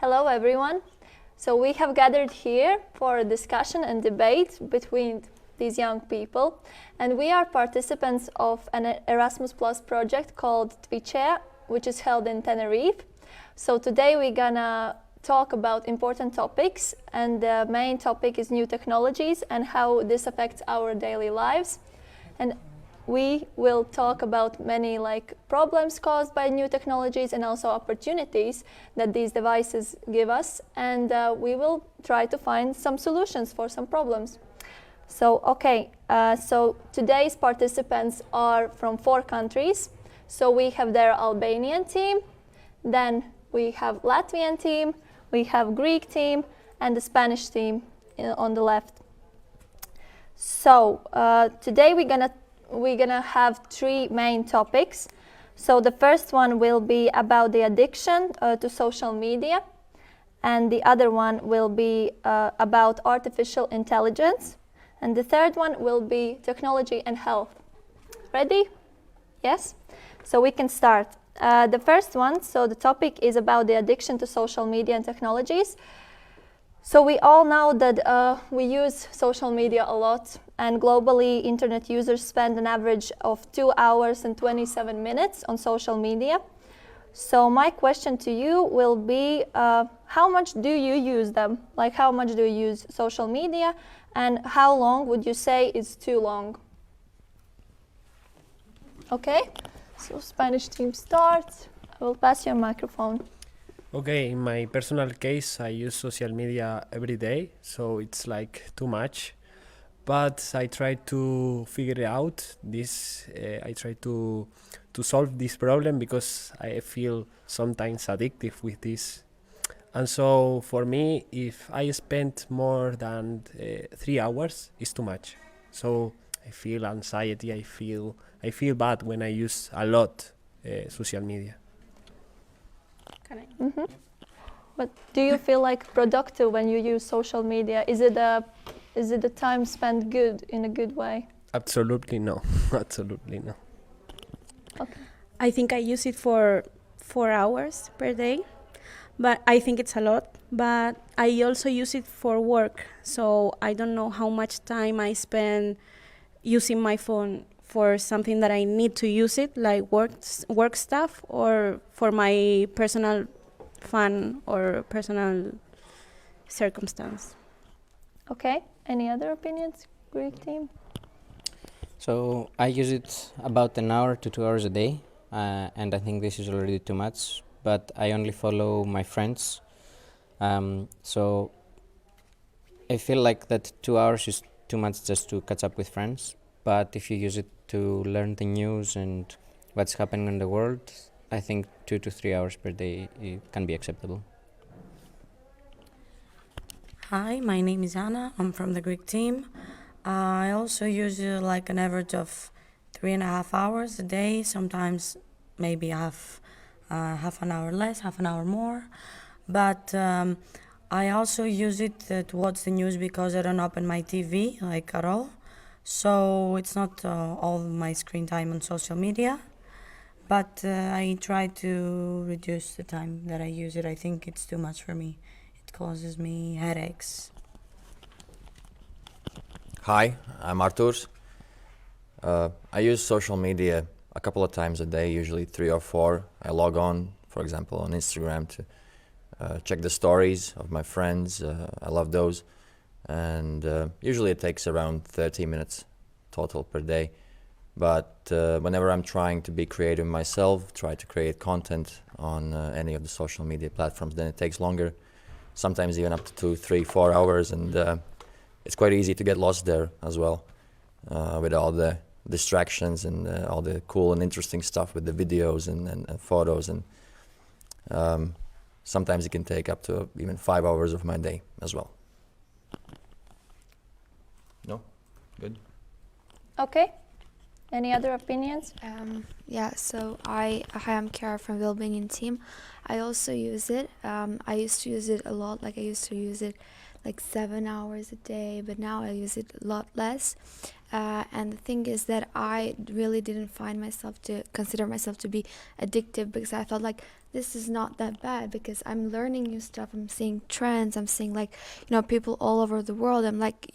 Hello everyone. So we have gathered here for a discussion and debate between these young people, and we are participants of an Erasmus Plus project called Twitchea, which is held in Tenerife. So today we're gonna talk about important topics, and the main topic is new technologies and how this affects our daily lives. And we will talk about many problems caused by new technologies and also opportunities that these devices give us, and we will try to find some solutions for some problems. So so today's participants are from 4 countries. So we have their Albanian team, then we have Latvian team, we have Greek team, and the Spanish team on the left. So today we're gonna have 3 main topics. So the first one will be about the addiction to social media, and the other one will be about artificial intelligence, and the third one will be technology and health. Ready? Yes? So we can start. The first one, so the topic is about the addiction to social media and technologies. So we all know that we use social media a lot, and globally internet users spend an average of 2 hours and 27 minutes on social media. So my question to you will be, how much do you use them? Like, how much do you use social media, and how long would you say is too long? Okay, so Spanish team starts. I will pass you a microphone. Okay, in my personal case, I use social media every day, so it's too much. But I try to figure out this. I try to solve this problem because I feel sometimes addictive with this. And so for me, if I spend more than 3 hours, it's too much. So I feel anxiety. I feel bad when I use a lot social media. Can I? Mm-hmm. But do you feel productive when you use social media? Is it the time spent good in a good way? Absolutely no. Absolutely no. Okay. I think I use it for 4 hours per day, but I think it's a lot. But I also use it for work, so I don't know how much time I spend using my phone for something that I need to use it, like work stuff, or for my personal fun or personal circumstance. Okay, any other opinions, Greek team? So I use it about an hour to 2 hours a day, and I think this is already too much, but I only follow my friends. So I feel like that 2 hours is too much just to catch up with friends, but if you use it to learn the news and what's happening in the world, I think 2 to 3 hours per day can be acceptable. Hi, my name is Anna. I'm from the Greek team. I also use an average of 3.5 hours a day, sometimes maybe half an hour less, half an hour more. But I also use it to watch the news because I don't open my TV at all. So it's not all my screen time on social media. But I try to reduce the time that I use it. I think it's too much for me. It causes me headaches. Hi, I'm Artur. I use social media a couple of times a day, usually 3 or 4. I log on, for example, on Instagram to check the stories of my friends. I love those. And usually it takes around 30 minutes total per day. But whenever I'm trying to be creative myself, try to create content on any of the social media platforms, then it takes longer, sometimes even up to 2, 3, 4 hours, and it's quite easy to get lost there as well, with all the distractions and all the cool and interesting stuff with the videos and photos, and sometimes it can take up to even 5 hours of my day as well. No? Good? Okay. Any other opinions? Hi, I'm Kara from the Albanian team. I also use it. I used to use it a lot. I used to use it like 7 hours a day, but now I use it a lot less. And the thing is that I really didn't consider myself to be addictive, because I felt like this is not that bad, because I'm learning new stuff, I'm seeing trends, I'm seeing like, people all over the world. I'm like,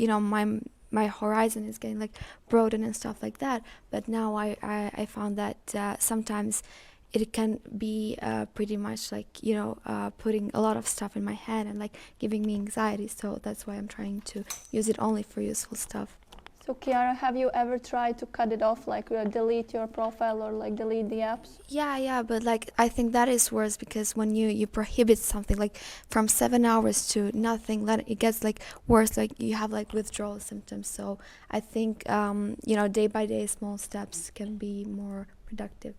my horizon is getting like broadened and stuff like that. But now I found that sometimes it can be pretty much like, putting a lot of stuff in my head and like giving me anxiety. So that's why I'm trying to use it only for useful stuff. So Chiara, have you ever tried to cut it off, like delete your profile or like delete the apps? Yeah, but like I think that is worse, because when you prohibit something like from 7 hours to nothing, then it gets like worse, like you have like withdrawal symptoms. So I think day by day small steps can be more productive.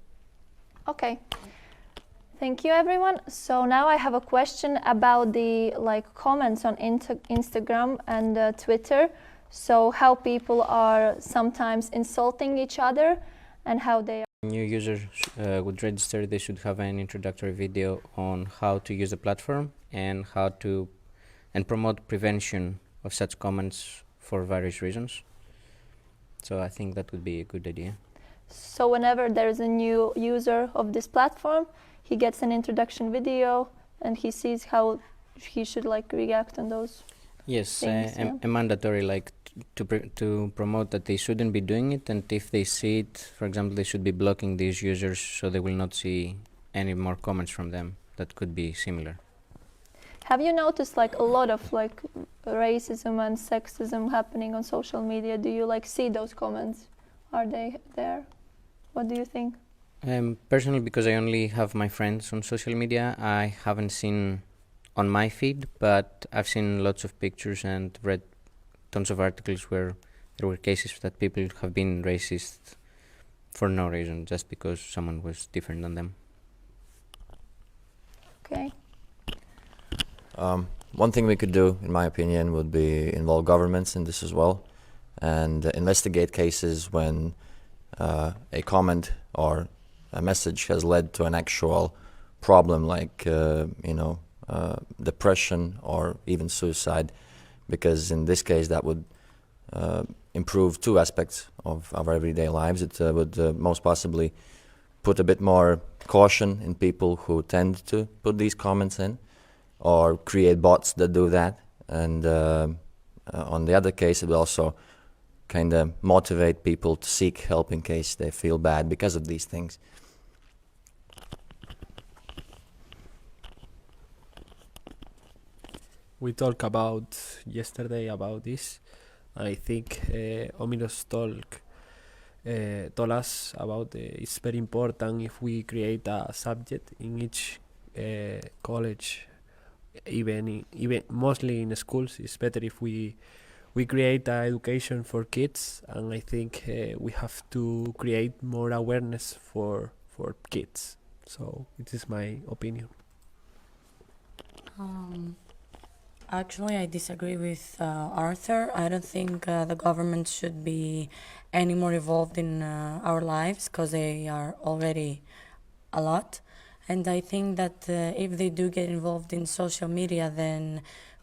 Okay. Thank you, everyone. So now I have a question about the comments on Instagram and Twitter. So how people are sometimes insulting each other and how they are. New users would register, they should have an introductory video on how to use the platform and and promote prevention of such comments for various reasons. So I think that would be a good idea. So whenever there's a new user of this platform, he gets an introduction video and he sees how he should react on those. Yes, things, a mandatory to promote that they shouldn't be doing it, and if they see it, for example, they should be blocking these users so they will not see any more comments from them that could be similar. Have you noticed a lot of racism and sexism happening on social media? Do you see those comments? Are they there? What do you think? Personally, because I only have my friends on social media, I haven't seen on my feed, but I've seen lots of pictures and read tons of articles where there were cases that people have been racist for no reason, just because someone was different than them. Okay. One thing we could do, in my opinion, would be involve governments in this as well, and investigate cases when a comment or a message has led to an actual problem, like depression or even suicide, because in this case that would improve two aspects of our everyday lives. It would most possibly put a bit more caution in people who tend to put these comments in, or create bots that do that, and on the other case it will also kind of motivate people to seek help in case they feel bad because of these things. We talked about yesterday about this. I think Omiros told us about it's very important if we create a subject in each college, even mostly in schools. It's better if we create education for kids, and I think we have to create more awareness for kids. So it is my opinion. Actually, I disagree with Arthur. I don't think the government should be any more involved in our lives, because they are already a lot. And I think that if they do get involved in social media, then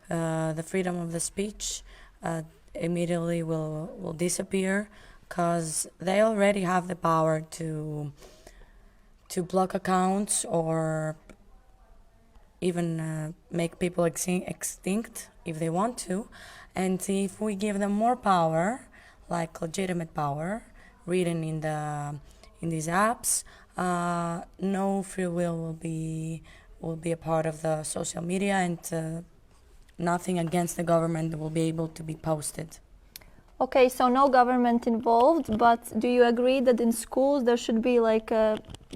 the freedom of the speech immediately will disappear, because they already have the power to block accounts or even make people extinct if they want to. And if we give them more power, like legitimate power, written in these apps, no free will will be a part of the social media, and nothing against the government will be able to be posted. Okay, so no government involved, but do you agree that in schools there should be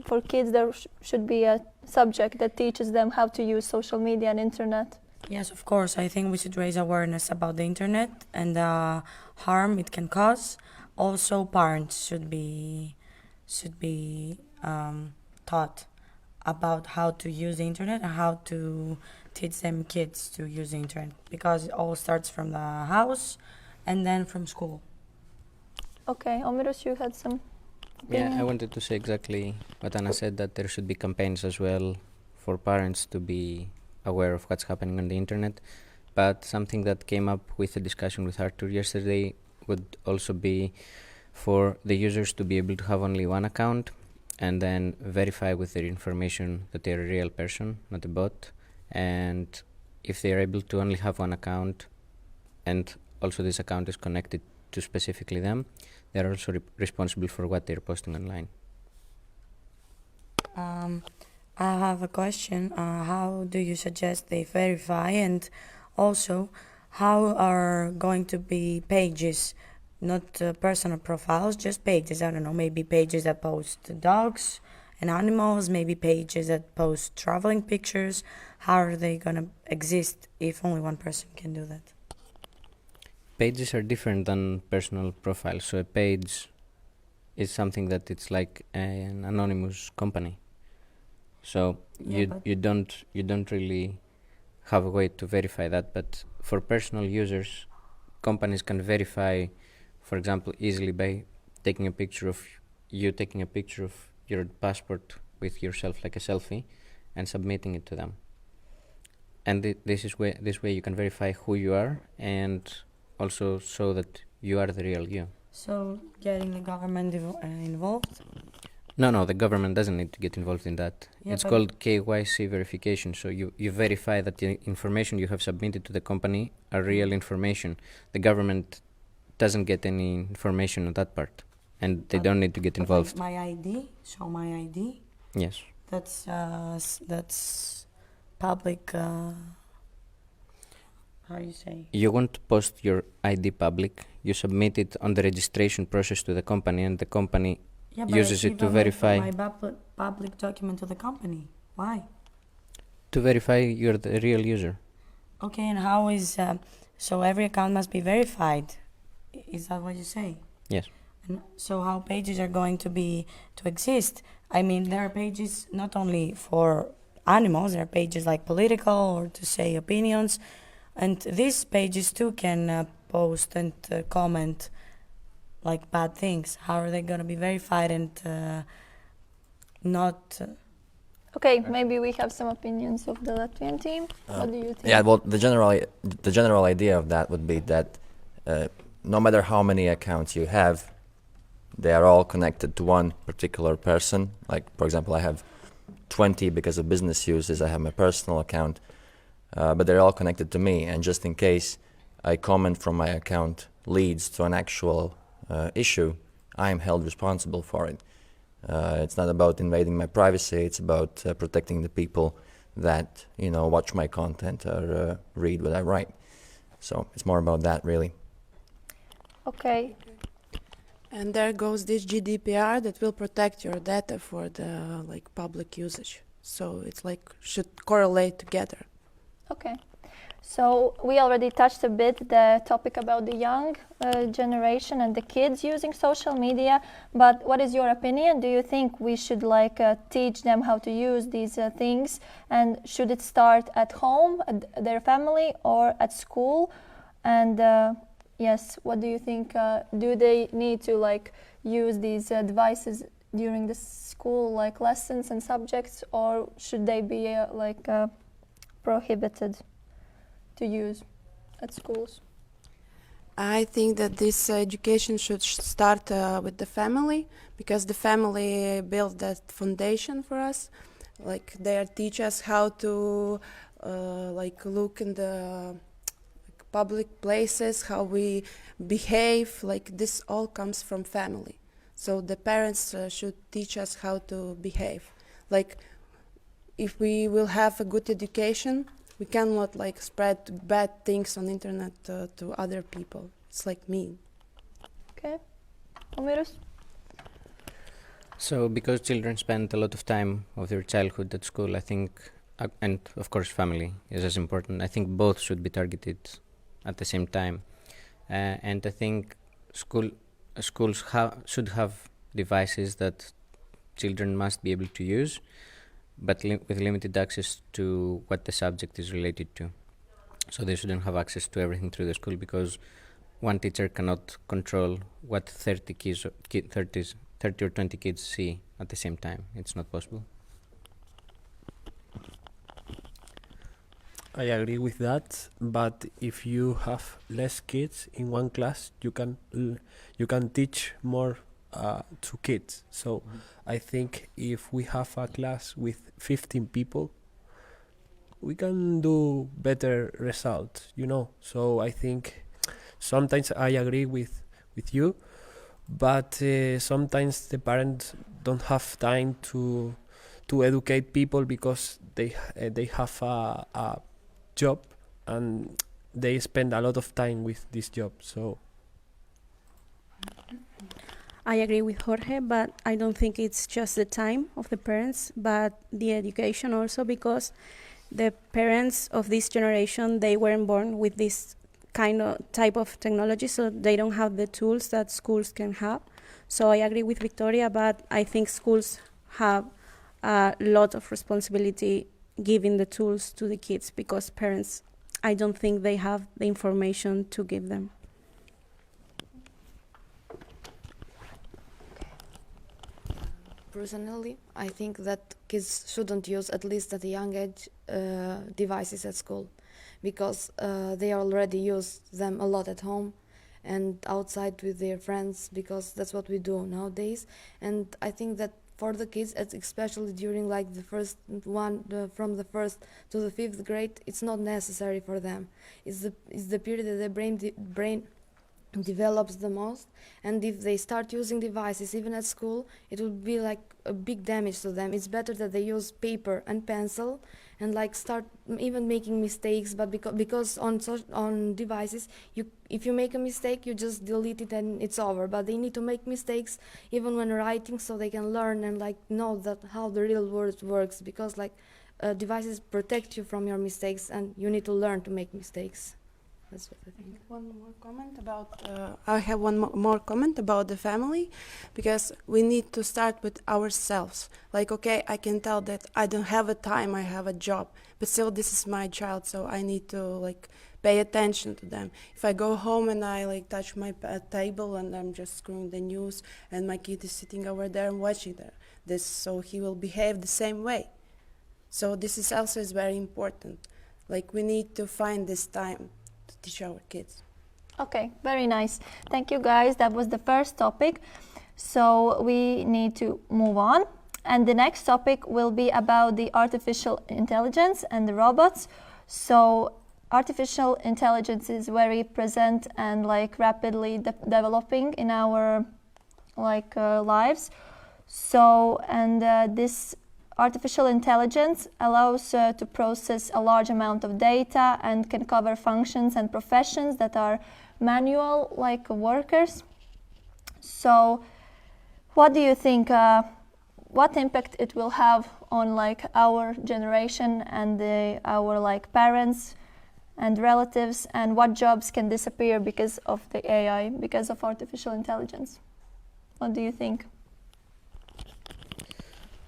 for kids there should be a subject that teaches them how to use social media and internet? Yes, of course. I think we should raise awareness about the internet and the harm it can cause. Also, parents should be taught about how to use the internet and how to teach them kids to use the internet, because it all starts from the house and then from school. Okay, Omiros, you had some opinion? Yeah, I wanted to say exactly what Anna said, that there should be campaigns as well for parents to be aware of what's happening on the internet, but something that came up with the discussion with Arthur yesterday would also be for the users to be able to have only one account and then verify with their information that they're a real person, not a bot. And if they're able to only have one account and also this account is connected to specifically them, they're also responsible for what they're posting online. I have a question. How do you suggest they verify, and also how are going to be pages, not personal profiles, just pages? I don't know, maybe pages that post dogs and animals, maybe pages that post traveling pictures. How are they going to exist if only one person can do that? Pages are different than personal profiles. So a page is something that it's like an anonymous company. So you don't really have a way to verify that. But for personal users, companies can verify, for example, easily by taking a picture of your passport with yourself, like a selfie, and submitting it to them. And this way you can verify who you are and also show that you are the real you. So getting the government involved? No, the government doesn't need to get involved in that. Yeah, it's called KYC verification. So you verify that the information you have submitted to the company are real information. The government doesn't get any information on that part, and they don't need to get involved. Like my ID, show my ID. Yes. That's public. How you say? You won't post your ID public. You submit it on the registration process to the company, and the company uses it to verify. My public document to the company. Why? To verify you're the real user. Okay, and how is so every account must be verified? Is that what you say? Yes. And so how pages are going to exist? I mean, there are pages not only for animals. There are pages like political or to say opinions, and these pages too can post and comment like bad things. How are they going to be verified and not? Okay, maybe we have some opinions of the Latvian team. What do you think? Yeah, well, the general idea of that would be that no matter how many accounts you have, they are all connected to one particular person. Like, for example, I have 20 because of business uses. I have my personal account, but they're all connected to me. And just in case a comment from my account leads to an actual issue, I am held responsible for it. It's not about invading my privacy. It's about protecting the people that watch my content or read what I write. So it's more about that, really. Okay. And there goes this GDPR that will protect your data for the public usage. So it's should correlate together. Okay. So we already touched a bit the topic about the young generation and the kids using social media. But what is your opinion? Do you think we should teach them how to use these things? And should it start at home, at their family, or at school? And yes, what do you think? Do they need to use these devices during the school lessons and subjects, or should they be prohibited to use at schools? I think that this education should start with the family, because the family built that foundation for us. They teach us how to look in the public places, how we behave. This all comes from family. So the parents should teach us how to behave. If we will have a good education, we cannot spread bad things on internet to other people. It's mean. Okay. Omirus? So because children spend a lot of time of their childhood at school, I think, and of course family is as important, I think both should be targeted at the same time. And I think schools should have devices that children must be able to use, but with limited access to what the subject is related to. So they shouldn't have access to everything through the school, because one teacher cannot control what 30 or 20 kids see at the same time. It's not possible. I agree with that, but if you have less kids in one class, you can teach more to kids. So I think if we have a class with 15 people, we can do better results, you know. So I think sometimes I agree with you, but sometimes the parents don't have time to educate people because they have a job and they spend a lot of time with this job. So I agree with Jorge, but I don't think it's just the time of the parents, but the education also, because the parents of this generation, they weren't born with this kind of type of technology, so they don't have the tools that schools can have. So I agree with Victoria, but I think schools have a lot of responsibility giving the tools to the kids, because parents, I don't think they have the information to give them. Personally, I think that kids shouldn't use, at least at a young age, devices at school, because they already use them a lot at home and outside with their friends, because that's what we do nowadays. And I think that for the kids, especially during like the first one, from the first to the 5th grade, it's not necessary for them. It's the period that the brain develops the most, and if they start using devices even at school, it will be like a big damage to them. It's better that they use paper and pencil and like start even making mistakes, but because on devices, if you make a mistake, you just delete it and it's over. But they need to make mistakes even when writing, so they can learn and like know that how the real world works, because like devices protect you from your mistakes, and you need to learn to make mistakes. That's what I think. One more comment about, I have one more comment about the family, because we need to start with ourselves. Like, okay, I can tell that I don't have a time, I have a job, but still this is my child, so I need to like pay attention to them. If I go home and I like touch my table and I'm just scrolling the news and my kid is sitting over there and watching this, so he will behave the same way. So this is also is very important. Like, we need to find this time to teach our kids. Okay, very nice. Thank you, guys. That was the first topic. So we need to move on. And the next topic will be about the artificial intelligence and the robots. So artificial intelligence is very present and like rapidly developing in our lives. So, and this artificial intelligence allows to process a large amount of data and can cover functions and professions that are manual, like workers. So what do you think, what impact it will have on like our generation and our like parents and relatives, and what jobs can disappear because of the AI, because of artificial intelligence? What do you think?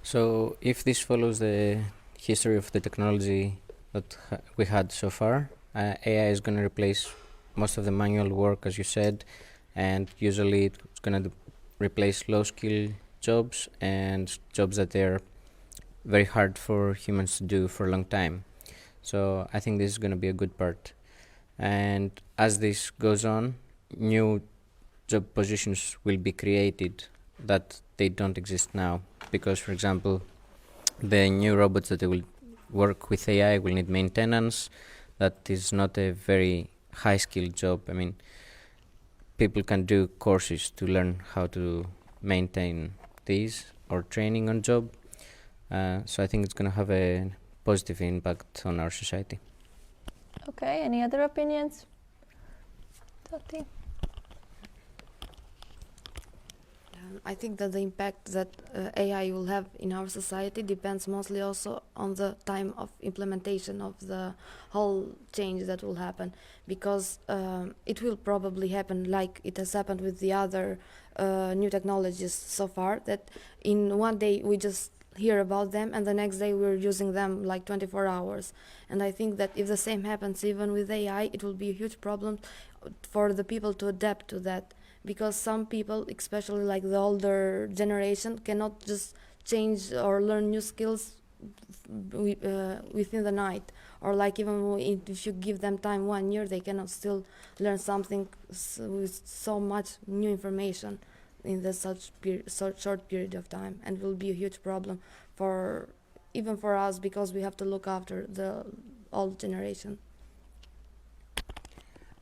So if this follows the history of the technology that we had so far, AI is going to replace most of the manual work, as you said, and usually it's going to replace low-skill jobs and jobs that are very hard for humans to do for a long time. So I think this is going to be a good part. And as this goes on, new job positions will be created that they don't exist now. Because, for example, the new robots that will work with AI will need maintenance. That is not a very high-skilled job. I mean, people can do courses to learn how to maintain these or training on job. So I think it's going to have a positive impact on our society. Okay, any other opinions? Tati? I think that the impact that AI will have in our society depends mostly also on the time of implementation of the whole change that will happen, because it will probably happen like it has happened with the other new technologies so far, that in one day we just hear about them and the next day we're using them like 24 hours. And I think that if the same happens even with AI, it will be a huge problem for the people to adapt to that. Because some people, especially like the older generation, cannot just change or learn new skills within the night or like even if you give them time 1 year, they cannot still learn something with so much new information in this such short period of time, and will be a huge problem for even for us, because we have to look after the old generation.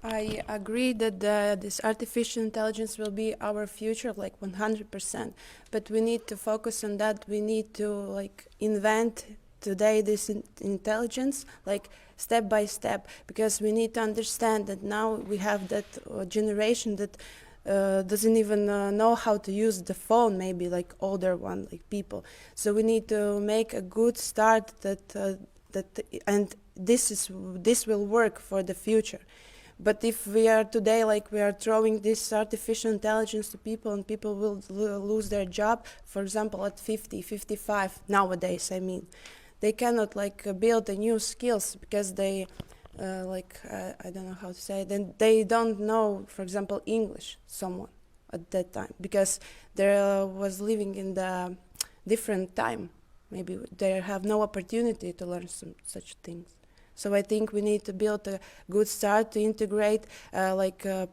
I agree that this artificial intelligence will be our future, like 100%. But we need to focus on that. We need to like invent today this intelligence, like step by step, because we need to understand that now we have that generation that doesn't even know how to use the phone, maybe like older one, like people. So we need to make a good start and this will work for the future. But if we are today, like we are throwing this artificial intelligence to people and people will lose their job, for example, at 50, 55 nowadays, I mean, they cannot like build the new skills because they I don't know how to say it, then they don't know, for example, English, someone at that time, because they was living in the different time. Maybe they have no opportunity to learn such things. So I think we need to build a good start to integrate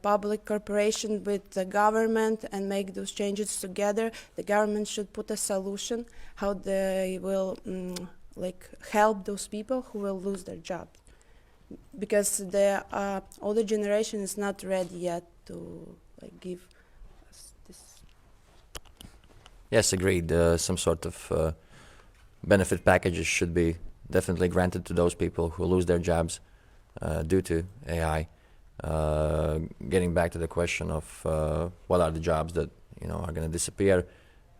public corporation with the government and make those changes together. The government should put a solution how they will help those people who will lose their jobs. Because the older generation is not ready yet to give us this. Yes, agreed. Some sort of benefit packages should be definitely granted to those people who lose their jobs due to AI. Getting back to the question of what are the jobs that are going to disappear,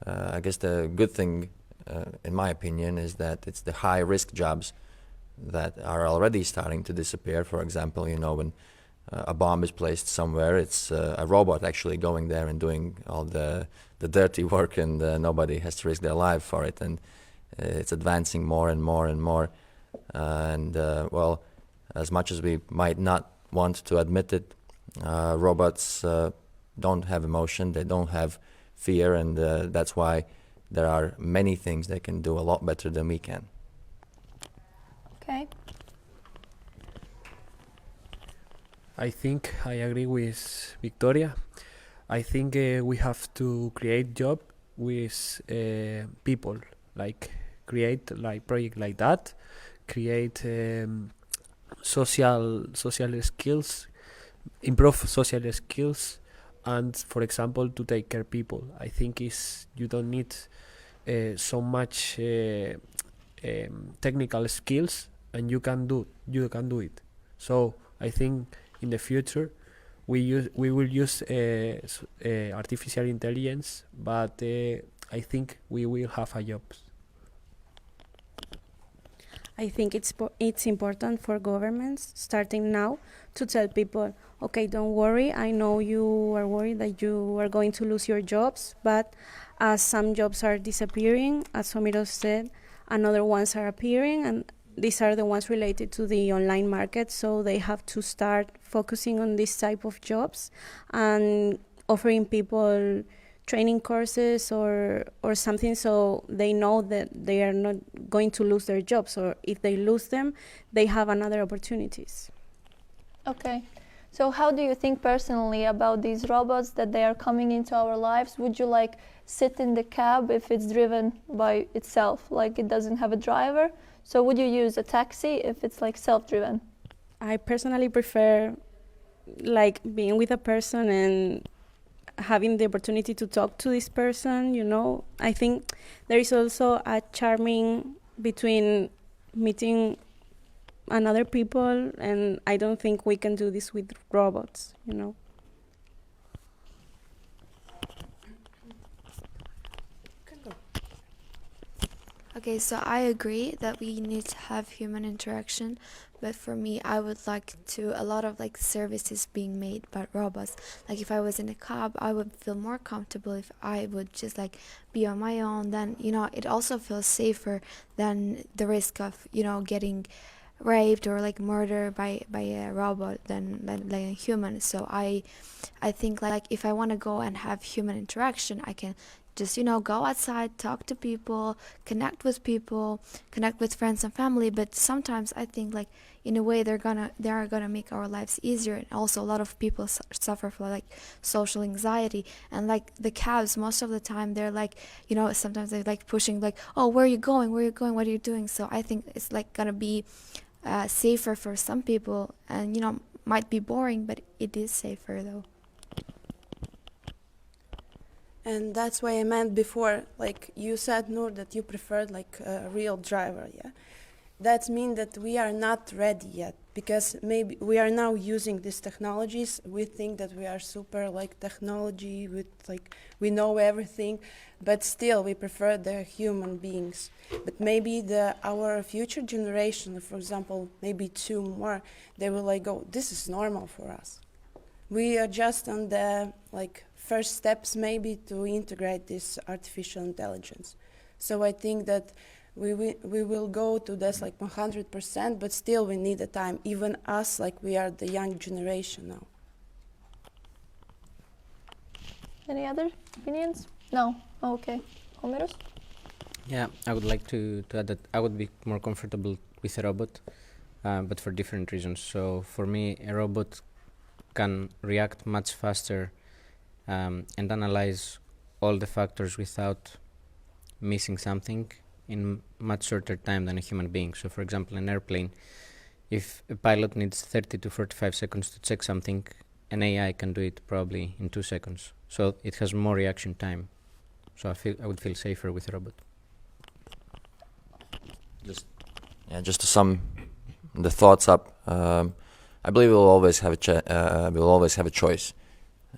I guess the good thing, in my opinion, is that it's the high-risk jobs that are already starting to disappear. For example, when a bomb is placed somewhere, it's a robot actually going there and doing all the dirty work, and nobody has to risk their life for it. And it's advancing more and more and more. Well, as much as we might not want to admit it, robots don't have emotion, they don't have fear, and that's why there are many things they can do a lot better than we can. Okay. I think I agree with Victoria. I think we have to create job with people, like create like project like that, create social skills, improve social skills, and for example to take care people. I think you don't need so much technical skills, and you can do it. So I think in the future we will use artificial intelligence, but I think we will have a job. I think it's important for governments starting now to tell people, okay, don't worry, I know you are worried that you are going to lose your jobs, but as some jobs are disappearing, as Somiro said, another ones are appearing, and these are the ones related to the online market, so they have to start focusing on this type of jobs and offering people training courses or something, so they know that they are not going to lose their jobs, or if they lose them, they have another opportunities. Okay. So how do you think personally about these robots that they are coming into our lives? Would you sit in the cab if it's driven by itself, like it doesn't have a driver? So would you use a taxi if it's self-driven? I personally prefer being with a person and having the opportunity to talk to this person, I think there is also a charming between meeting another people, and I don't think we can do this with robots, Okay, so I agree that we need to have human interaction, but for me, I would like a lot of services being made by robots. Like if I was in a cab, I would feel more comfortable if I would just be on my own. Then, it also feels safer than the risk of, getting raped or murdered by a robot than a human. So I think if I want to go and have human interaction, I can just, you know, go outside, talk to people, connect with friends and family. But sometimes I think, like, in a way, they are gonna make our lives easier. And also, a lot of people suffer from like social anxiety, and like the cabs, most of the time they're like, you know, sometimes they're like pushing, like, oh, where are you going, what are you doing? So I think it's like gonna be safer for some people, and, you know, might be boring, but it is safer though. And that's why I meant before, like you said, Noor, that you preferred like a real driver, yeah? That means that we are not ready yet, because maybe we are now using these technologies. We think that we are super like technology, with like we know everything, but still we prefer the human beings. But maybe our future generation, for example, maybe 2 more, they will like go, this is normal for us. We are just on the like first steps maybe to integrate this artificial intelligence. So I think that we will go to this like 100%, but still we need the time. Even us, like we are the young generation now. Any other opinions? No. Okay. Homeros? Yeah, I would like to add that I would be more comfortable with a robot, but for different reasons. So for me, a robot can react much faster and analyze all the factors without missing something in much shorter time than a human being. So for example, an airplane, if a pilot needs 30 to 45 seconds to check something, an AI can do it probably in 2 seconds. So it has more reaction time. So I would feel safer with a robot. Just to sum the thoughts up, I believe we'll always have a choice.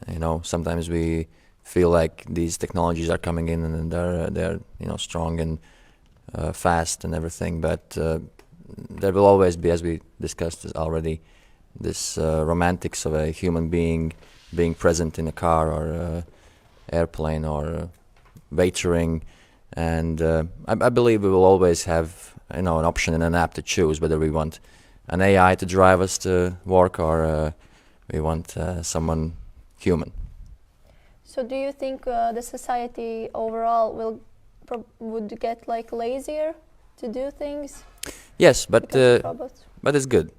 You know, sometimes we feel like these technologies are coming in and they're you know, strong and fast and everything, but there will always be, as we discussed already, this romantics of a human being present in a car or airplane or waitering, and I believe we will always have, you know, an option and an app to choose whether we want an AI to drive us to work or we want someone human. So do you think the society overall would get like lazier to do things? Yes, but because of robots? But it's good.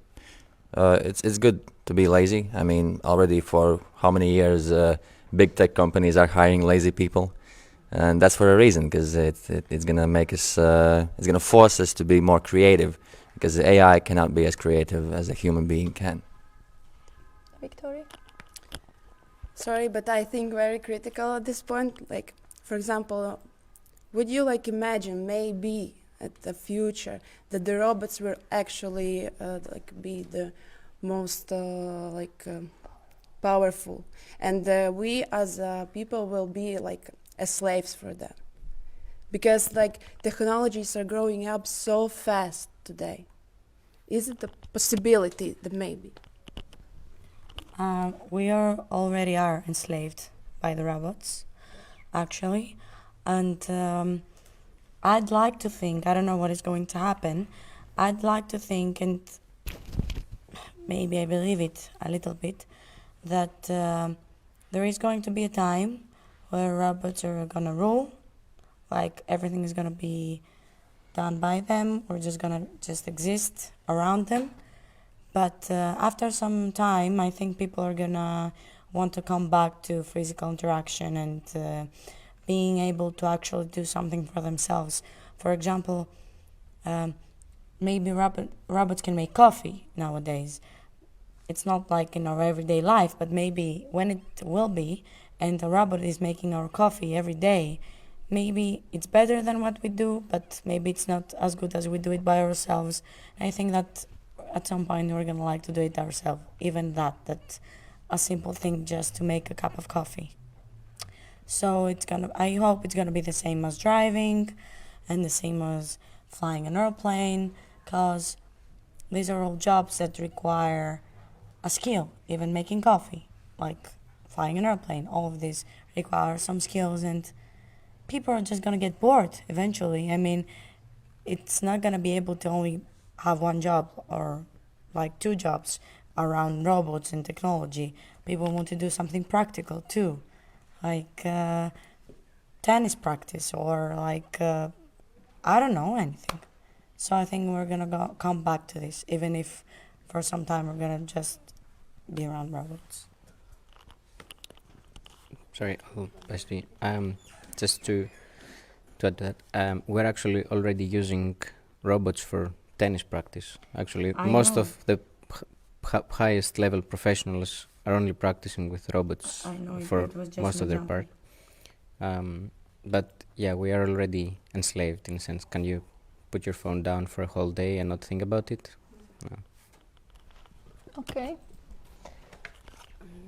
It's good to be lazy. I mean, already for how many years big tech companies are hiring lazy people, and that's for a reason, because it's gonna make us, it's gonna force us to be more creative, because the AI cannot be as creative as a human being can. Victoria? Sorry, but I think very critical at this point. Like, for example, would you like imagine maybe at the future that the robots will actually like be the most powerful, and we as people will be like as slaves for them, because like technologies are growing up so fast today? Is it a possibility that maybe? We already are enslaved by the robots, actually, and I'd like to think, I don't know what is going to happen, I'd like to think, and maybe I believe it a little bit, that there is going to be a time where robots are gonna rule, like everything is gonna be done by them, or just gonna exist around them. But after some time, I think people are gonna want to come back to physical interaction and being able to actually do something for themselves. For example, maybe robots can make coffee nowadays. It's not like in our everyday life, but maybe when it will be, and the robot is making our coffee every day, maybe it's better than what we do, but maybe it's not as good as we do it by ourselves. I think that at some point we're gonna like to do it ourselves, even that a simple thing just to make a cup of coffee. So I hope it's gonna be the same as driving and the same as flying an airplane, because these are all jobs that require a skill. Even making coffee, like flying an airplane, all of these require some skills, and people are just gonna get bored eventually. I mean, it's not gonna be able to only have one job or like 2 jobs around robots and technology. People want to do something practical too. Like tennis practice or like I don't know anything. So I think we're gonna come back to this, even if for some time we're gonna just be around robots. Sorry, actually, just to add to that, we're actually already using robots for tennis practice. Actually, I most know. of the highest level professionals are only practicing with robots I know for it was just most an of their example. part. But yeah, we are already enslaved in a sense. Can you put your phone down for a whole day and not think about it? No. Okay.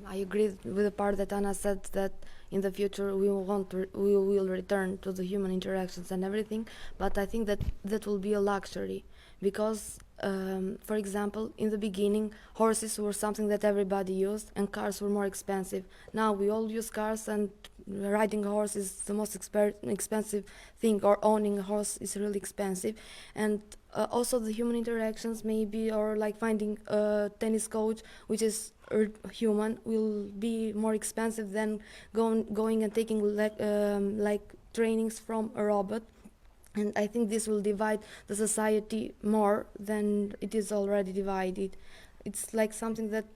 I agree with the part that Anna said, that in the future we will return to the human interactions and everything, but I think that will be a luxury because, for example, in the beginning horses were something that everybody used and cars were more expensive. Now we all use cars, and riding a horse is the most expensive thing, or owning a horse is really expensive. And also the human interactions maybe, or like finding a tennis coach which is human, will be more expensive than going and taking like trainings from a robot. And I think this will divide the society more than it is already divided. It's like something that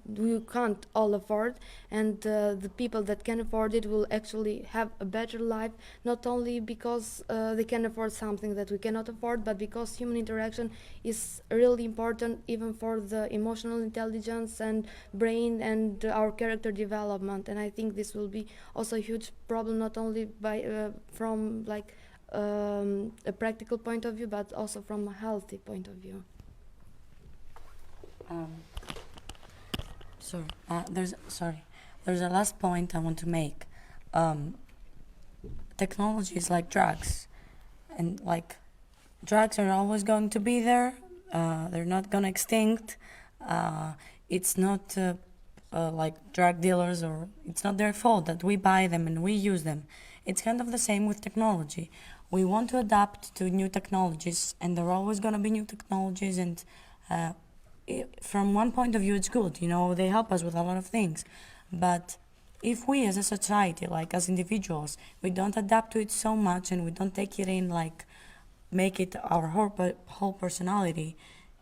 we can't all afford, and the people that can afford it will actually have a better life, not only because they can afford something that we cannot afford, but because human interaction is really important even for the emotional intelligence and brain and our character development. And I think this will be also a huge problem, not only from like a practical point of view, but also from a healthy point of view. There's a last point I want to make. Technology is like drugs, and like drugs are always going to be there. They're not gonna extinct. It's not like drug dealers, or it's not their fault that we buy them and we use them. It's kind of the same with technology. We want to adapt to new technologies, and there are always gonna be new technologies, and from one point of view it's good, they help us with a lot of things. But if we as a society, like as individuals, we don't adapt to it so much and we don't take it in, like make it our whole personality,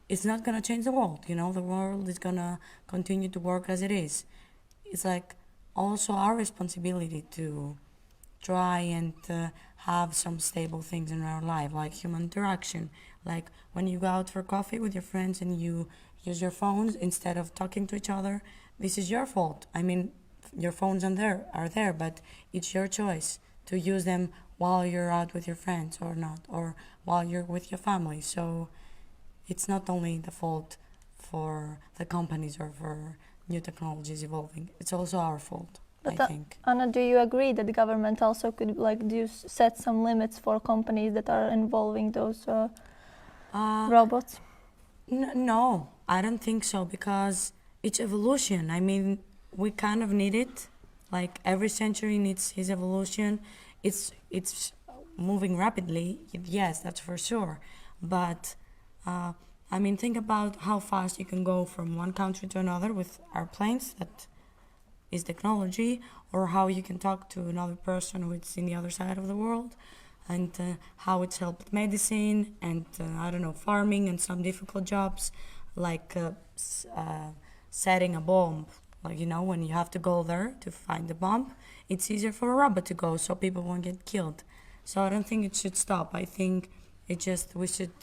it's not gonna change the world. The world is gonna continue to work as it is. It's like also our responsibility to try and have some stable things in our life, like human interaction. Like when you go out for coffee with your friends and you use your phones instead of talking to each other, this is your fault. I mean, your phones are there, but it's your choice to use them while you're out with your friends or not, or while you're with your family. So it's not only the fault for the companies or for new technologies evolving, it's also our fault, But I think. Anna, do you agree that the government also could set some limits for companies that are involving those robots? No, I don't think so, because it's evolution. I mean, we kind of need it. Like every century needs his evolution. It's moving rapidly, yes, that's for sure. But I mean, think about how fast you can go from one country to another with airplanes. That is technology. Or how you can talk to another person who is in the other side of the world, and how it's helped medicine and I don't know, farming and some difficult jobs, like setting a bomb. Like, when you have to go there to find the bomb, it's easier for a robot to go, so people won't get killed. So I don't think it should stop. I think we should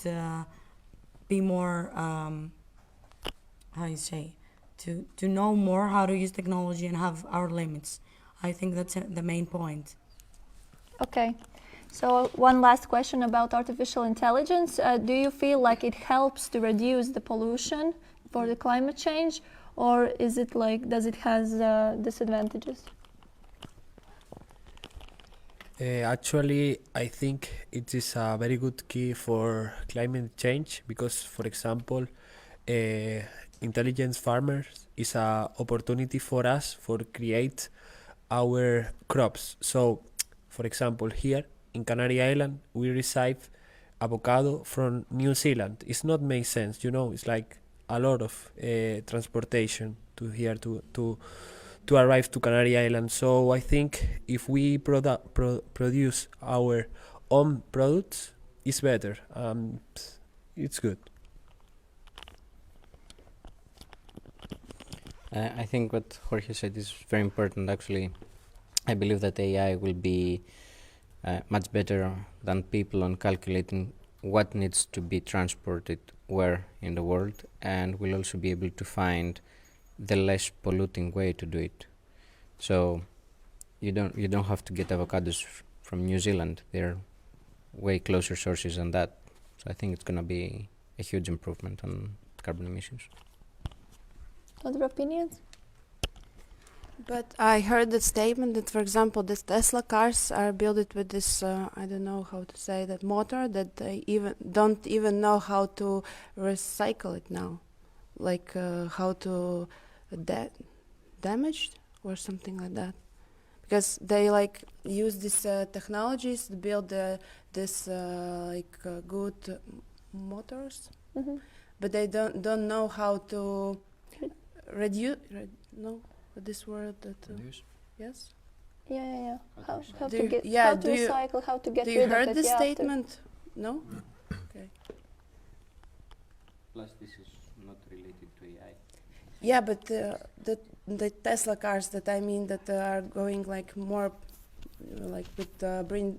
be more to know more how to use technology and have our limits. I think that's the main point. Okay. So one last question about artificial intelligence. Do you feel like it helps to reduce the pollution for the climate change, or is it does it has disadvantages? Actually, I think it is a very good key for climate change because, for example, intelligent farmers is a opportunity for us for create our crops. So, for example, here in Canary Island, we receive avocado from New Zealand. It's not make sense, it's like a lot of transportation to here to to arrive to Canary Islands. So I think if we produce our own products, it's better. It's good. I think what Jorge said is very important. Actually, I believe that AI will be much better than people on calculating what needs to be transported where in the world, and will also be able to find the less polluting way to do it. So you don't have to get avocados from New Zealand. They're way closer sources than that. So I think it's going to be a huge improvement on carbon emissions. Other opinions? But I heard the statement that, for example, these Tesla cars are built with this, I don't know how to say that, motor that they don't even know how to recycle it now. Like how to damage or something like that. Because they like use these technologies to build this good motors, but they don't know how to reduce. No, this word that. Yes. Yeah. How Do to you- get yeah, how to do you- recycle, how to get Do rid you of heard it. this yeah, after. statement? No. Okay. Plus, this is not related to AI. Yeah, but the Tesla cars that I mean that are going like more like with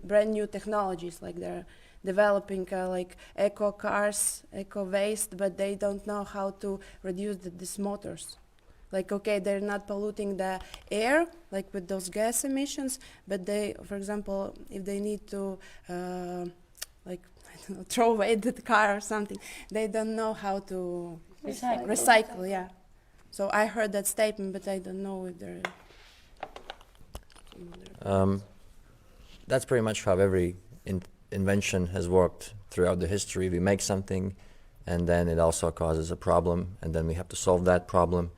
brand new technologies, like they're developing like eco cars, eco waste, but they don't know how to reduce these motors. Like, okay, they're not polluting the air, like with those gas emissions, but they, for example, if they need to, like, I don't know, throw away the car or something, they don't know how to recycle, yeah. So I heard that statement, but I don't know if there. That's pretty much how every invention has worked throughout the history. We make something, and then it also causes a problem, and then we have to solve that problem,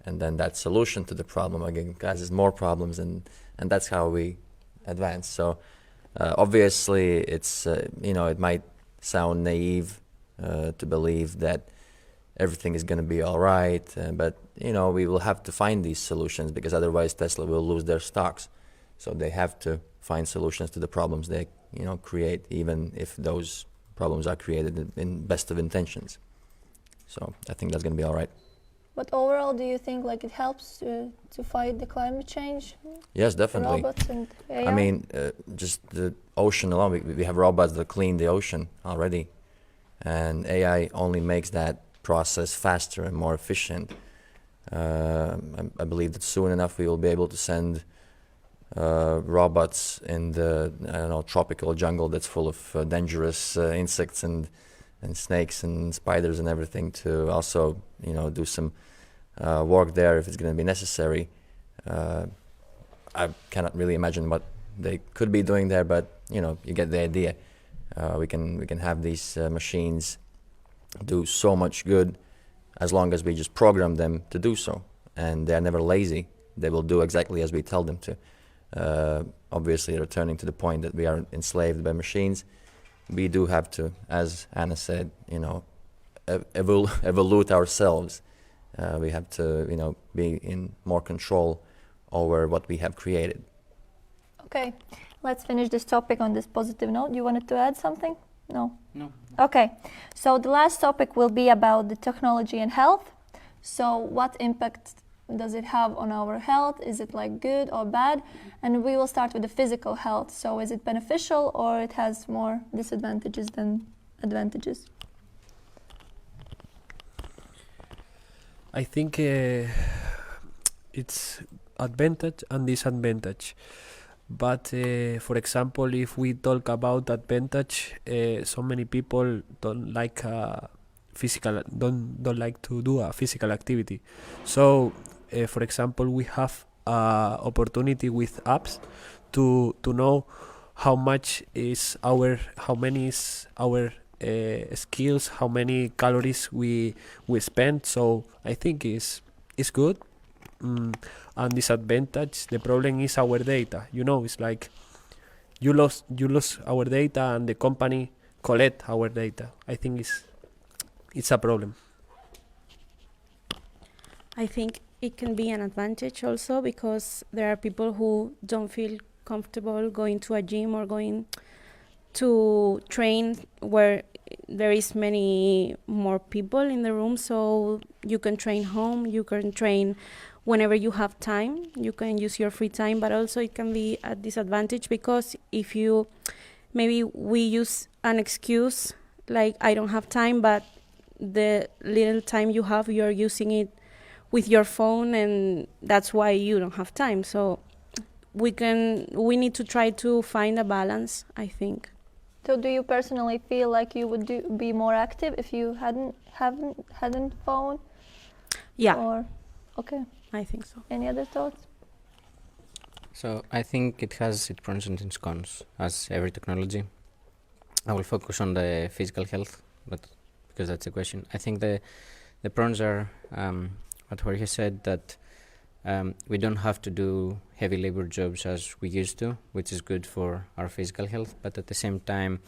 and then that solution to the problem again causes more problems, and that's how we advance. So obviously, it's it might sound naive to believe that everything is going to be all right, but we will have to find these solutions, because otherwise Tesla will lose their stocks. So they have to find solutions to the problems they create, even if those problems are created in best of intentions. So I think that's going to be all right. But overall, do you think like it helps to fight the climate change? Yes, definitely. Robots and AI? I mean, just the ocean alone, we have robots that clean the ocean already, and AI only makes that process faster and more efficient. I believe that soon enough we will be able to send robots in the tropical jungle that's full of dangerous insects and snakes and spiders and everything, to also do some work there if it's going to be necessary. I cannot really imagine what they could be doing there, but you get the idea. We can have these machines do so much good as long as we just program them to do so, and they're never lazy. They will do exactly as we tell them to. Obviously, returning to the point that we are enslaved by machines, we do have to, as Anna said, evolve ourselves. We have to, be in more control over what we have created. Okay, let's finish this topic on this positive note. You wanted to add something? No? No. Okay, so the last topic will be about the technology and health. So what impact does it have on our health? Is it like good or bad? And we will start with the physical health. So is it beneficial, or it has more disadvantages than advantages? I think it's advantage and disadvantage. But for example, if we talk about advantage, so many people don't like don't like to do a physical activity. So for example, we have opportunity with apps to know how many is our skills, how many calories we spend. So I think it's good. And disadvantage, the problem is our data. It's like you lose our data, and the company collect our data. I think it's a problem. I think it can be an advantage also, because there are people who don't feel comfortable going to a gym or going to train where there is many more people in the room. So you can train home, you can train whenever you have time, you can use your free time, but also it can be a disadvantage, because if you, maybe we use an excuse like I don't have time, but the little time you have, you're using it with your phone, and that's why you don't have time. So we need to try to find a balance, I think. So do you personally feel like you would be more active if you hadn't phone? Yeah. Or okay. I think so. Any other thoughts? So I think it has its pros and its cons, as every technology. I will focus on the physical health, but because that's the question. I think the pros are what Jorge said, that we don't have to do heavy labor jobs as we used to, which is good for our physical health. But at the same time,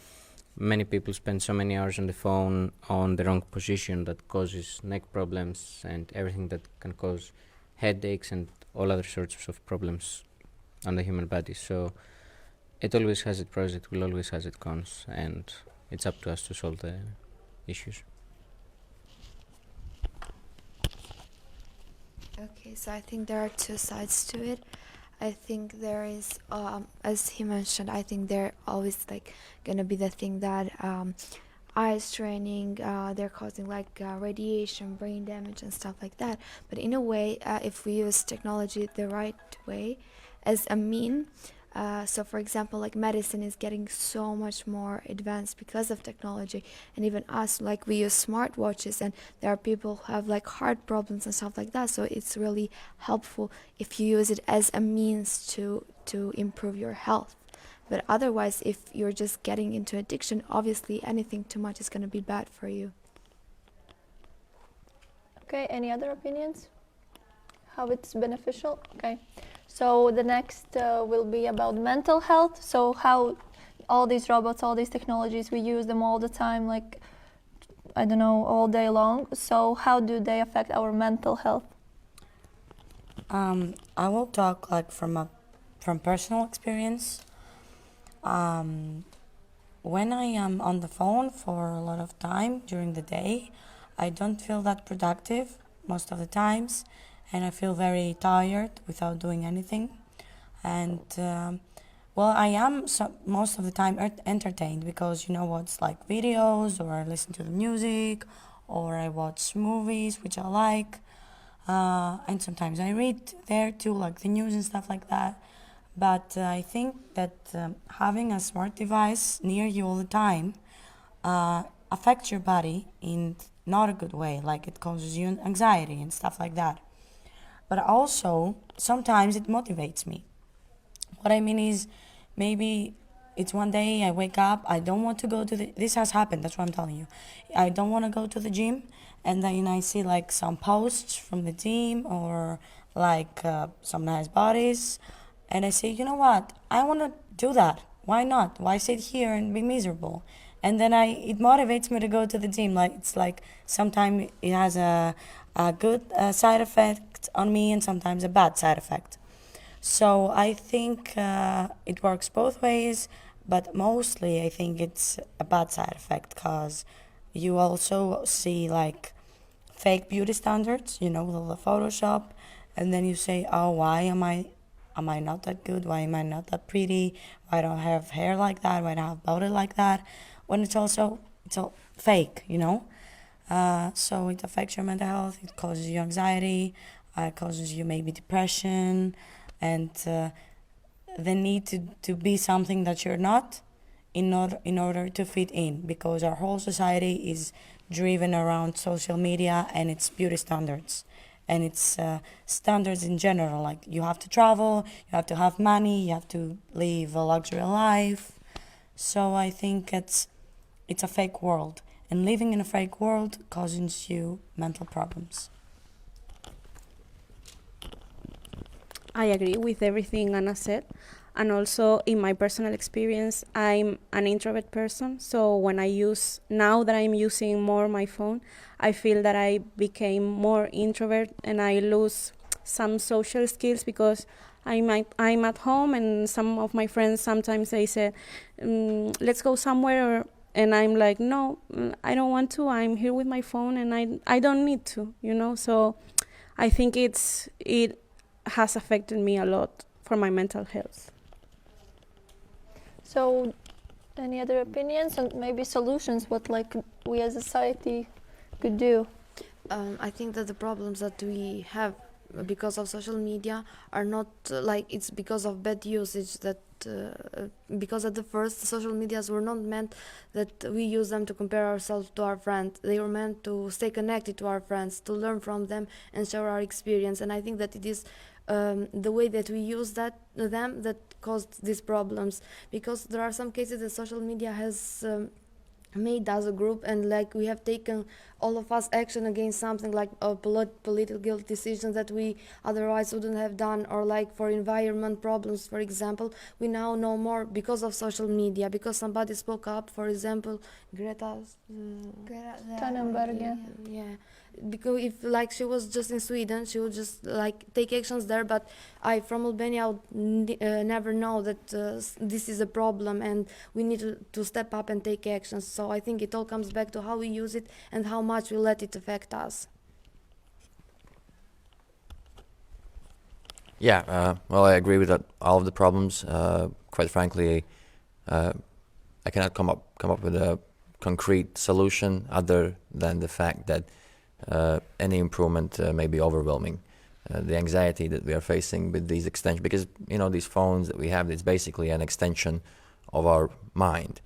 many people spend so many hours on the phone on the wrong position that causes neck problems and everything that can cause headaches and all other sorts of problems on the human body. So it always has its pros, it will always has its cons, and it's up to us to solve the issues. Okay, so I think there are two sides to it. I think there is, as he mentioned, I think they're always like gonna be the thing that eye straining, they're causing like radiation, brain damage and stuff like that. But in a way, if we use technology the right way as a mean, so for example, like medicine is getting so much more advanced because of technology, and even us, like we use smartwatches, and there are people who have like heart problems and stuff like that. So it's really helpful if you use it as a means to improve your health. But otherwise, if you're just getting into addiction, obviously anything too much is going to be bad for you. Okay, any other opinions? How it's beneficial? Okay, so the next will be about mental health. So how all these robots, all these technologies, we use them all the time, like, I don't know, all day long. So how do they affect our mental health? I will talk like from personal experience. When I am on the phone for a lot of time during the day, I don't feel that productive most of the times, and I feel very tired without doing anything. And well, I am most of the time entertained, because you know what's like videos, or I listen to the music, or I watch movies which I like, and sometimes I read there too, like the news and stuff like that. But I think that having a smart device near you all the time affects your body in not a good way, like it causes you anxiety and stuff like that. But also, sometimes it motivates me. What I mean is, maybe it's one day I wake up, I don't want to go to this has happened, that's what I'm telling you. I don't want to go to the gym, and then I see like some posts from the team, or like some nice bodies, and I say, you know what, I want to do that. Why not? Why sit here and be miserable? And then it motivates me to go to the gym. Like, it's like sometimes it has a good side effect on me, and sometimes a bad side effect. So I think it works both ways, but mostly I think it's a bad side effect, because you also see like fake beauty standards, you know, the Photoshop, and then you say, oh, why am I not that good? Why am I not that pretty? Why don't I have hair like that? Why don't I have body like that? When it's all fake, you know? So it affects your mental health, it causes you anxiety, it causes you maybe depression, and the need to be something that you're not in order to fit in, because our whole society is driven around social media and its beauty standards. And it's standards in general, like you have to travel, you have to have money, you have to live a luxury life. So I think it's a fake world, and living in a fake world causes you mental problems. I agree with everything Anna said. And also, in my personal experience, I'm an introvert person. So now that I'm using more my phone, I feel that I became more introvert, and I lose some social skills, because I'm at home and some of my friends sometimes they say, let's go somewhere, and I'm like, no, I don't want to. I'm here with my phone and I don't need to, you know. So I think it has affected me a lot for my mental health. So, any other opinions and maybe solutions? What like we as a society could do? I think that the problems that we have because of social media are not like it's because of bad usage, that because at the first social medias were not meant that we use them to compare ourselves to our friends. They were meant to stay connected to our friends, to learn from them and share our experience. And I think that it is the way that we use them that caused these problems, because there are some cases that social media has made as a group, and like we have taken all of us action against something like a political decisions that we otherwise wouldn't have done, or like for environment problems, for example, we now know more because of social media, because somebody spoke up. For example, Greta Thunberg, yeah, because if like she was just in Sweden, she would just like take actions there, but I from Albania would never know that this is a problem and we need to step up and take actions. So I think it all comes back to how we use it and how much we let it affect us. Yeah, well, I agree with that, all of the problems. Quite frankly, I cannot come up with a concrete solution other than the fact that any improvement may be overwhelming. The anxiety that we are facing with these extensions, because these phones that we have, it's basically an extension of our mind.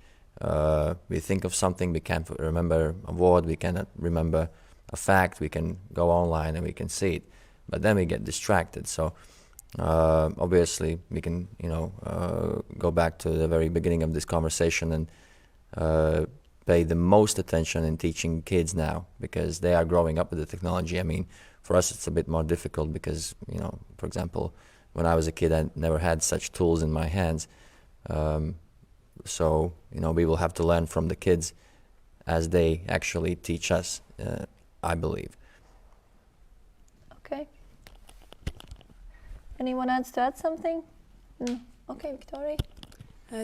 We think of something, we can't remember a word, we cannot remember a fact, we can go online and we can see it, but then we get distracted. So obviously we can go back to the very beginning of this conversation and pay the most attention in teaching kids now, because they are growing up with the technology. I mean, for us it's a bit more difficult because, for example, when I was a kid I never had such tools in my hands. So, we will have to learn from the kids as they actually teach us, I believe. Okay. Anyone else to add something? Okay, Victoria.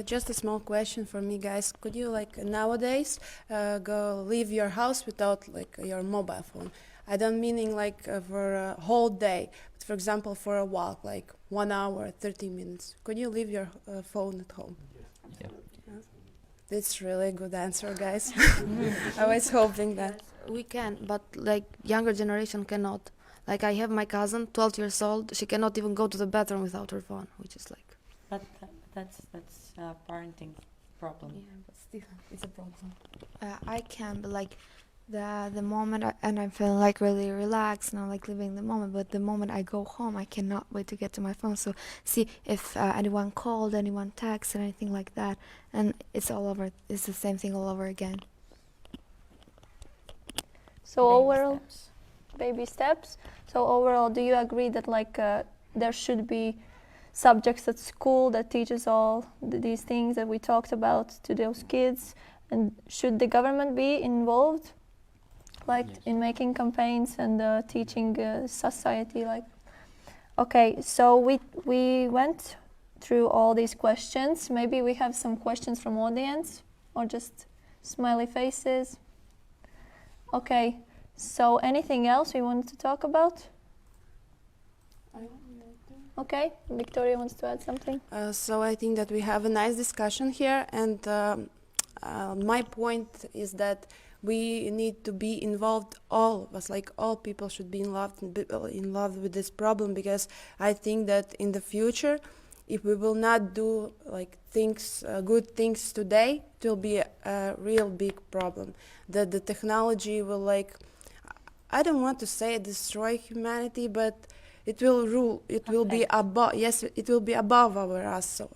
Just a small question for me, guys. Could you, nowadays, go leave your house without, your mobile phone? I don't meaning, for a whole day, but, for example, for a walk, 1 hour, 30 minutes. Could you leave your phone at home? Yeah. That's really a good answer, guys. I was hoping that. We can, but younger generation cannot. I have my cousin, 12 years old. She cannot even go to the bathroom without her phone, which is But that's a parenting problem. Yeah, but still, it's a problem. I can, but the moment and I'm feeling really relaxed and I'm living the moment, but the moment I go home I cannot wait to get to my phone, so see if anyone called, anyone texted, anything like that, and it's all over. It's the same thing all over again. So overall, baby steps. So overall, do you agree that there should be subjects at school that teaches all these things that we talked about to those kids, and should the government be involved? Yes. In making campaigns and teaching society, Okay, so we went through all these questions. Maybe we have some questions from audience or just smiley faces. Okay, so anything else we wanted to talk about? Okay, Victoria wants to add something. So I think that we have a nice discussion here, and my point is that we need to be involved, all of us, all people should be involved with this problem, because I think that in the future, if we will not do good things today, it will be a real big problem. That the technology will I don't want to say destroy humanity, but it will rule. It will be above. Yes, it will be above us. So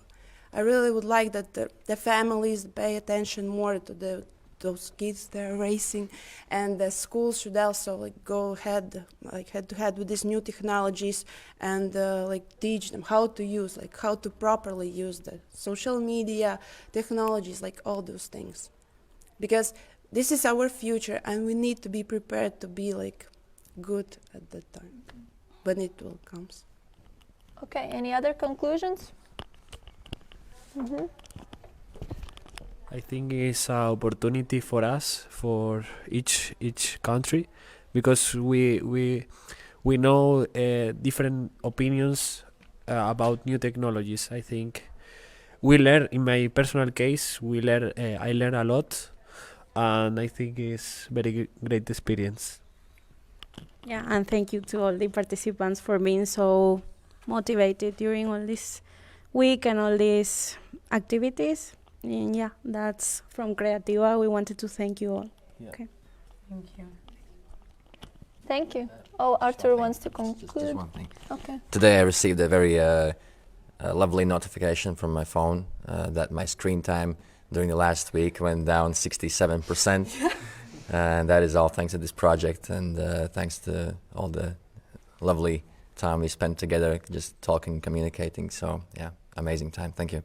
I really would like that the families pay attention more to those kids they're raising, and the schools should also go head to head with these new technologies and teach them how to use, how to properly use the social media technologies, all those things, because this is our future and we need to be prepared to be good at that time. when it will comes. Okay, any other conclusions? I think it's an opportunity for us, for each country, because we know different opinions about new technologies. I think we learn. In my personal case, I learn a lot, and I think it's very great experience. Yeah, and thank you to all the participants for being so motivated during all this week and all these activities. And yeah, that's from Creativa. We wanted to thank you all. Yeah. Okay. Thank you. Thank you. Oh, Arthur wants to conclude. Just one thing. Okay. Today I received a very lovely notification from my phone that my screen time during the last week went down 67%. And that is all thanks to this project, and thanks to all the lovely time we spent together just talking, communicating. So yeah, amazing time. Thank you.